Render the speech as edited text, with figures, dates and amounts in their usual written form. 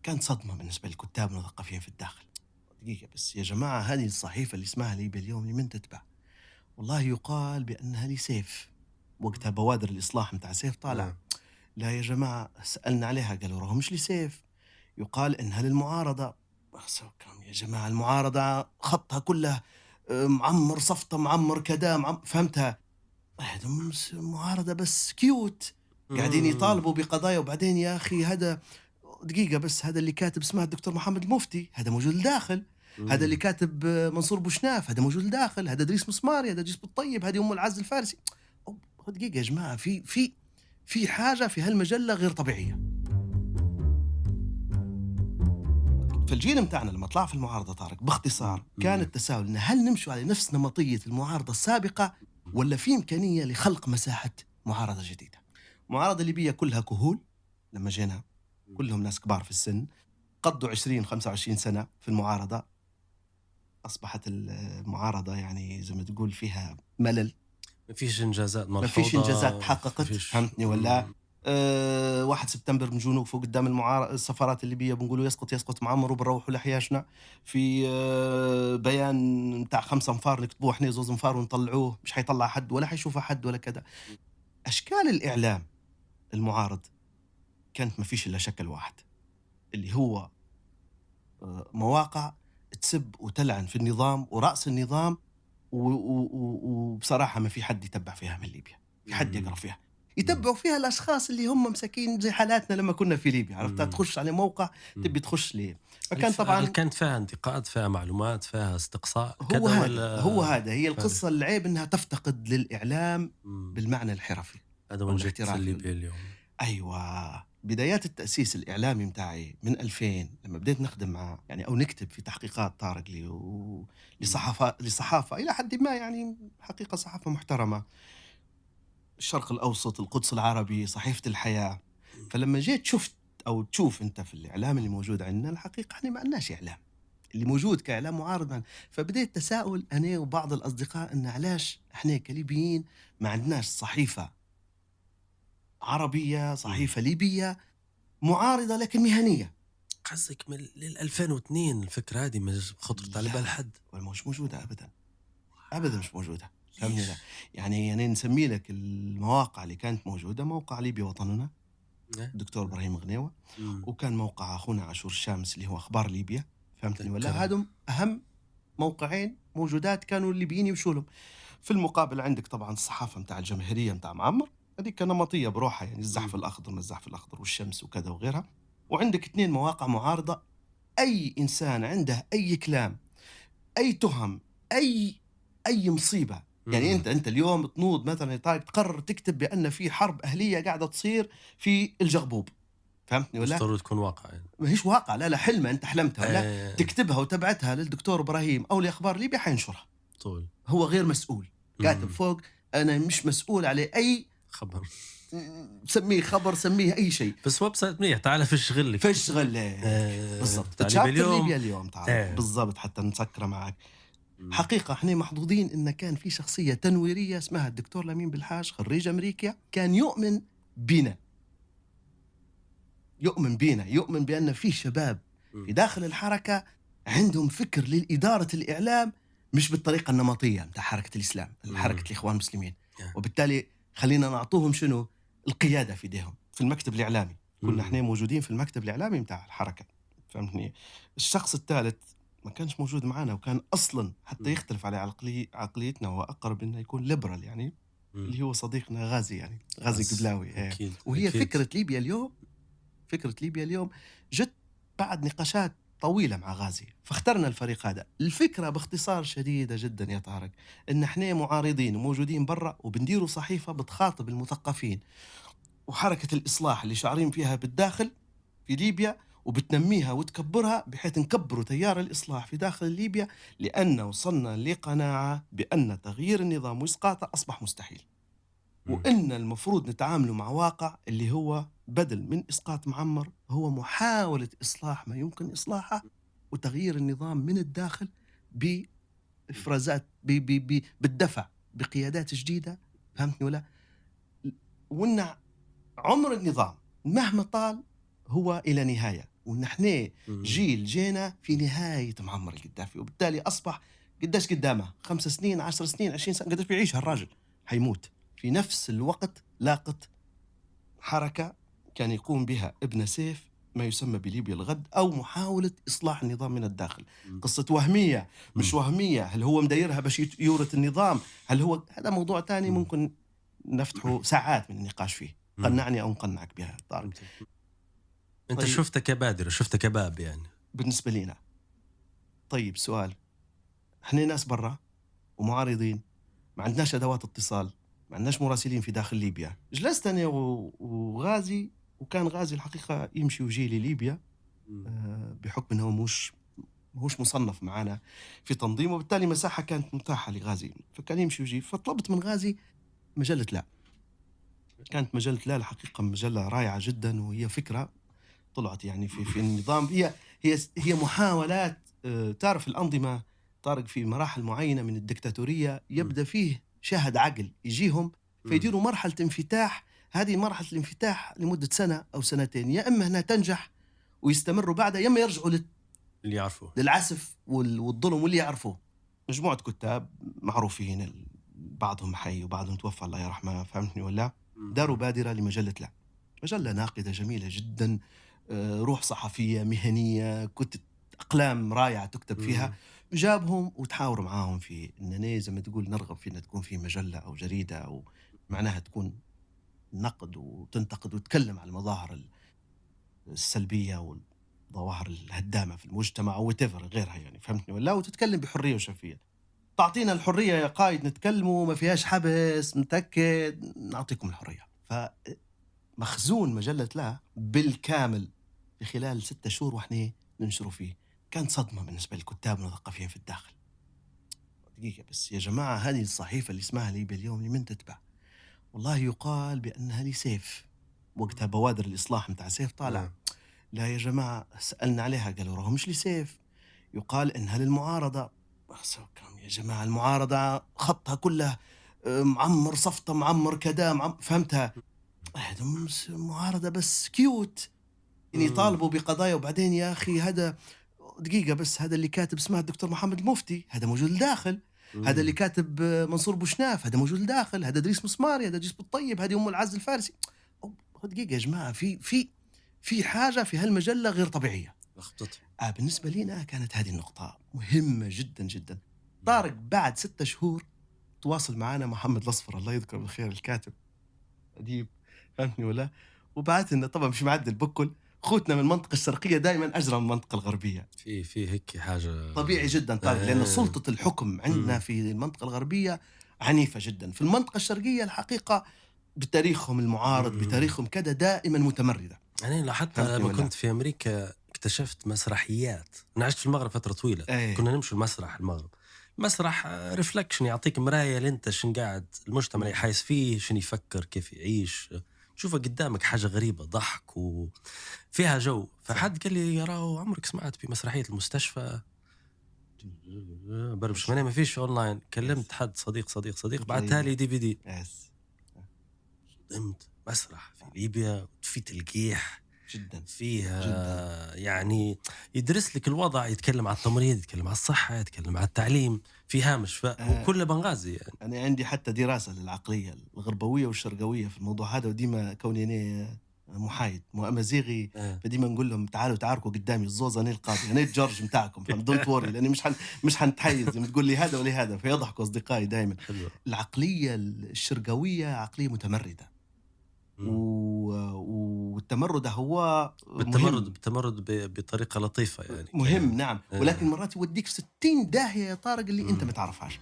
كانت صدمة بالنسبة للكتاب والمثقفين في الداخل. دقيقة بس يا جماعة، هذه الصحيفة اللي اسمها ليبيا اليوم لمن تتبع؟ والله يقال بأنها لسيف. وقتها بوادر الإصلاح متاع سيف طالع. نعم. لا يا جماعة، سألنا عليها قالوا راهو مش لسيف، يقال إنها للمعارضة. يا جماعة، المعارضة خطها كله معمر صفطة، معمر كذا، فهمتها. هذا معارضة بس كيوت، قاعدين إمم. يطالبوا بقضايا، وبعدين يا أخي هذا دقيقة بس، هذا اللي كاتب اسمه الدكتور محمد المفتي، هذا موجود داخل. هذا اللي إمم. كاتب منصور بوشناف، هذا موجود داخل. هذا دريس مسماري، هذا دريس بالطيب، هذه أم العز الفارسي. دقيقة يا جماعة، في حاجة في هالمجلة غير طبيعية. فالجيل متاعنا لما طلع في المعارضة طارق باختصار كان إمم. التساؤل إن هل نمشوا على نفس نمطية المعارضة السابقة، ولا في إمكانية لخلق مساحة معارضة جديدة. المعارضة الليبية كلها كهول لما جينا، كلهم ناس كبار في السن، قضوا 20-25 سنة في المعارضة. أصبحت المعارضة يعني زي ما تقول فيها ملل، ما فيش إنجازات ما فيش ملحوظة، إنجازات ما تحققت، فيش. فهمتني ولا؟ 1 سبتمبر نجوا نوقفوا قدام السفارات الليبية بنقولوا يسقط يسقط معمر وبنروحوا لحياشنا. في بيان متاع 5 أنفار نكتبوه احنا 2 أنفار ونطلعوه، مش حيطلع حد ولا حيشوفه حد ولا كذا. أشكال الإعلام المعارض كانت ما فيش إلا شكل واحد، اللي هو مواقع تسب وتلعن في النظام ورأس النظام، وبصراحة ما في حد يتبع فيها من ليبيا، في حد يقرأ إمم. فيها. إمم. يتبعوا فيها الأشخاص اللي هم مساكين زي حالاتنا لما كنا في ليبيا، عرفت؟ إمم. تخش على موقع إمم. تبي تخش ليه. فكان هل طبعا كانت فيها انتقاد، فيها معلومات، فيها استقصاء هو كذا هذا هو والّا هذا هي فارغ؟ القصة. العيب إنها تفتقد للإعلام إمم. بالمعنى الحرفي هذا أو مشكلة الاحترافي. ليبيا اليوم. أيوة، بدايات التأسيس الإعلامي متاعي من 2000 لما بديت نخدم مع يعني أو نكتب في تحقيقات طارق لي إمم. لصحافة إلى حد ما، يعني حقيقة صحافة محترمة، الشرق الأوسط، القدس العربي، صحيفة الحياة. إمم. فلما جيت شفت أو تشوف أنت في الإعلام اللي موجود عندنا، الحقيقة إحنا ما عندناش إعلام اللي موجود كإعلام معارض فبديت تساؤل أنا وبعض الأصدقاء إن علاش إحنا كليبيين ما عندناش صحيفة عربية، إمم. صحيفة ليبية معارضة لكن مهنية. قصدك من 2002 الفكرة هذه ما خطرت على بال لا، حد؟ مش موجودة أبدا، أبدا مش موجودة. فهمني لا، ليش؟ يعني نسمي لك المواقع اللي كانت موجودة: موقع ليبيا وطننا إيه؟ الدكتور إبراهيم غنيوة، إمم. وكان موقع أخونا عاشور الشامس اللي هو أخبار ليبيا. فهمتني ولا؟ أتذكرها. هادم أهم موقعين موجودات كانوا الليبيين يمشوا لهم. في المقابل عندك طبعا الصحافة متاع الجماهيرية متاع معمر، هذيك نمطية بروحها، يعني الزحف إمم. الأخضر من الزحف الأخضر والشمس وكذا وغيرها. وعندك 2 مواقع معارضة. أي إنسان عنده أي كلام، أي تهم، أي مصيبة، يعني إمم. أنت اليوم تنوض مثلا تقرر تكتب بأن في حرب أهلية قاعدة تصير في الجغبوب، فهمتني مش ولا؟ ضروري تكون واقع يعني. ما هيش واقع، لا حلمة أنت حلمتها ولا؟ آآ تكتبها وتبعتها للدكتور إبراهيم أو لأخبار ليبيا حينشرها. طول. هو غير مسؤول، كاتب إمم. فوق أنا مش مسؤول عليه أي خبر. سميه خبر، سميه أي شيء. بس ويب سايت منيح، تعال فش غلِّك. فايش غلك بالضبط، بتاع ليبيا تشابتر اليوم. ليبيا اليوم طارق إيه. بالضبط حتى نسكره معك. إمم. حقيقة احنا محظوظين إن كان في شخصية تنويرية اسمها الدكتور لمين بالحاج، خريج أمريكا، كان يؤمن بينا، يؤمن بأن في شباب في إمم. داخل الحركة عندهم فكر لإدارة الإعلام مش بالطريقة النمطية متاع حركة الإسلام، حركة إمم. الإخوان المسلمين. آه. وبالتالي خلينا نعطوهم شنو؟ القيادة في ايديهم في المكتب الإعلامي. كنا إمم. احنا موجودين في المكتب الإعلامي متاع الحركة، فهمتني؟ الشخص الثالث ما كانش موجود معنا، وكان أصلا حتى إمم. يختلف على عقليتنا وأقرب إنه يكون ليبرال يعني، إمم. اللي هو صديقنا غازي، يعني غازي بس قبلاوي. أكيد، وهي أكيد. فكرة ليبيا اليوم جت بعد نقاشات طويلة مع غازي، فاخترنا الفريق هذا. الفكرة باختصار شديدة جدا يا طارق إن احنا معارضين وموجودين برا، وبنديروا صحيفة بتخاطب المثقفين وحركة الإصلاح اللي شعارين فيها بالداخل في ليبيا، وبتنميها وتكبرها بحيث نكبروا تيار الإصلاح في داخل ليبيا، لأن وصلنا لقناعة بأن تغيير النظام وإسقاطه أصبح مستحيل، إمم. وإن المفروض نتعاملوا مع واقع اللي هو بدل من إسقاط معمر هو محاولة إصلاح ما يمكن إصلاحه، وتغيير النظام من الداخل إمم. بإفرازات بالدفع بقيادات جديدة. فهمتني ولا؟ وإن عمر النظام مهما طال هو إلى نهاية، ونحن جيل جينا في نهاية معمر القذافي، وبالتالي أصبح قداش قدامه 5 سنين 10 سنين 20 سنة قداش بيعيش هالراجل، حيموت. في نفس الوقت لاقت حركة كان يقوم بها ابن سيف ما يسمى بليبيا الغد، أو محاولة إصلاح النظام من الداخل. قصة وهمية مش وهمية، هل هو مديرها باش يورث النظام؟ هل هو هذا موضوع تاني ممكن نفتحه ساعات من النقاش فيه. قنعني أو نقنعك بها طارق. انت طيب. شفتها كبادرة، شفتها كباب يعني بالنسبة لنا. طيب سؤال، احنا ناس برا ومعارضين، ما عندناش أدوات اتصال، ما عندناش مراسلين في داخل ليبيا. جلست أنا وغازي، وكان غازي الحقيقة يمشي ويجي لليبيا بحكم أنه مش مصنف معنا في تنظيم، وبالتالي مساحة كانت متاحة لغازي، فكان يمشي ويجي. فطلبت من غازي مجلة لا. كانت مجلة لا الحقيقة مجلة رائعة جدا، وهي فكرة طلعت يعني في النظام. هي محاولات. تعرف الأنظمة طارق في مراحل معينة من الدكتاتورية يبدأ فيه شاهد عقل يجيهم فيديروا مرحلة انفتاح. هذه مرحلة الانفتاح لمدة سنة أو سنتين، يا إما هنا تنجح ويستمروا بعدها، يا إما يرجعوا اللي يعرفوه للعسف والظلم واللي يعرفوه. مجموعة كتاب معروفين، بعضهم حي وبعضهم توفى الله يرحمه، فهمتني ولا؟ داروا بادرة لمجلة لا، مجلة ناقدة جميلة جدا، روح صحفية مهنية، كتب أقلام رائعة تكتب فيها. جابهم وتحاوروا معاهم في إننا زي ما تقول نرغب في إن تكون في مجلة أو جريدة، أو معناها تكون نقد وتنتقد وتتكلم على المظاهر السلبية والظواهر الهدامة في المجتمع أو whatever غيرها يعني، فهمتني ولا؟ وتتكلم بحرية وشفافية. تعطينا الحرية يا قائد نتكلموا، ما فيهاش حبس، متأكد نعطيكم الحرية. فمخزون مجلة لا بالكامل في خلال 6 شهور وإحنا ننشروا فيه. كانت صدمة بالنسبة للكتاب والمثقفين في الداخل. دقيقة بس يا جماعة، هذه الصحيفة اللي اسمها ليبيا اليوم لمن تتبع؟ والله يقال بأنها لسيف، وقتها بوادر الإصلاح متاع سيف طالع. لا يا جماعة، سألنا عليها قالوا راهو مش لسيف، يقال إنها للمعارضة. يا جماعة المعارضة خطها كله معمر صفطة، معمر كذا، فهمتها؟ هذا معارضة بس كيوت يعني، يطالبوا بقضايا. وبعدين يا أخي هذا دقيقة بس، هذا اللي كاتب اسمه الدكتور محمد المفتي، هذا موجود الداخل. هذا اللي كاتب منصور بوشناف، هذا موجود الداخل. هذا دريس مسماري، هذا دريس بالطيب، هذه أم العز الفارسي. دقيقة يا جماعة، في حاجة في هالمجلة غير طبيعية. بالنسبة لنا كانت هذه النقطة مهمة جدا جدا. طارق بعد 6 شهور تواصل معنا محمد الأصفر الله يذكره بالخير، الكاتب أديب، فهمتني ولا؟ وبعث لنا طبعا مش معدل بكل خوتنا من المنطقة الشرقية دائما أجرى من المنطقة الغربية. في هيك حاجة طبيعي جدا طارق، لأن سلطة الحكم عندنا في المنطقة الغربية عنيفة جدا. في المنطقة الشرقية الحقيقة بتاريخهم المعارض بتاريخهم كذا دائما متمردة. يعني حتى لما كنت في أمريكا اكتشفت مسرحيات. أنا عشت في المغرب فترة طويلة. كنا نمشي المسرح المغرب، مسرح ريفلكشن، يعطيك مراية لأنت شن قاعد المجتمع اللي حايس فيه، شن يفكر، كيف يعيش، تشوفها قدامك حاجة غريبة، ضحك وفيها جو. فحد قال لي يراه عمرك سمعت بمسرحية المستشفى؟ بربش ما فيش أونلاين. كلمت حد صديق بعتها لي DVD. صدمت، مسرح في ليبيا في تلقيح جدا فيها جداً. يعني يدرس لك الوضع، يتكلم على التمريض، يتكلم على الصحة، يتكلم على التعليم في هامش وكل بنغازي يعني. أنا عندي حتى دراسة للعقلية الغربوية والشرقوية في الموضوع هذا، وديما كوني أنا محايد أمازيغي فديما نقول لهم تعالوا تعاركوا قدامي الزوزة أنا القاضي، أنا الجورج متاعكم، دونت وري، لأني مش حنتحيز تقول لي هذا ولا هذا، فيضحكوا أصدقائي دائما. العقلية الشرقوية عقلية متمردة، والتمرد هو بالتمرد بطريقة لطيفة يعني مهم. نعم. ولكن مرات يوديك في 60 داهية يا طارق اللي انت ما تعرفهاش.